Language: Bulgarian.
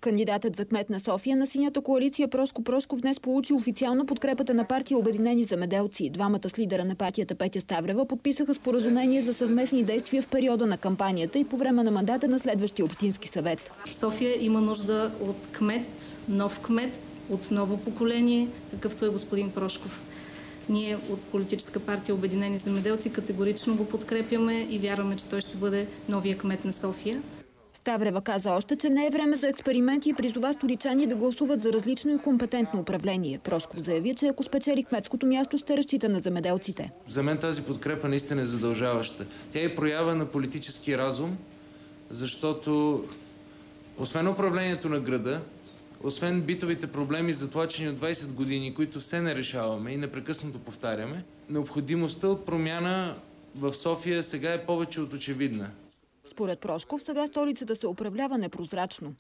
Кандидатът за кмет на София на синята коалиция Прошко Прошков днес получи официално подкрепата на партия Обединени земеделци. Двамата с лидера на партията Петя Ставрева подписаха споразумение за съвместни действия в периода на кампанията и по време на мандата на следващия общински съвет. София има нужда от кмет, нов кмет, от ново поколение, какъвто е господин Прошков. Ние от политическа партия Обединени земеделци категорично го подкрепяме и вярваме, че той ще бъде новия кмет на София. Ставрева каза още, че не е време за експерименти и призова столичани да гласуват за различно и компетентно управление. Прошков заяви, че ако спечели кметското място, ще разчита на земеделците. За мен тази подкрепа наистина е задължаваща. Тя е проява на политически разум, защото освен управлението на града, освен битовите проблеми, затлачени от 20 години, които все не решаваме и непрекъснато повтаряме, необходимостта от промяна в София сега е повече от очевидна. Според Прошков, сега столицата се управлява непрозрачно.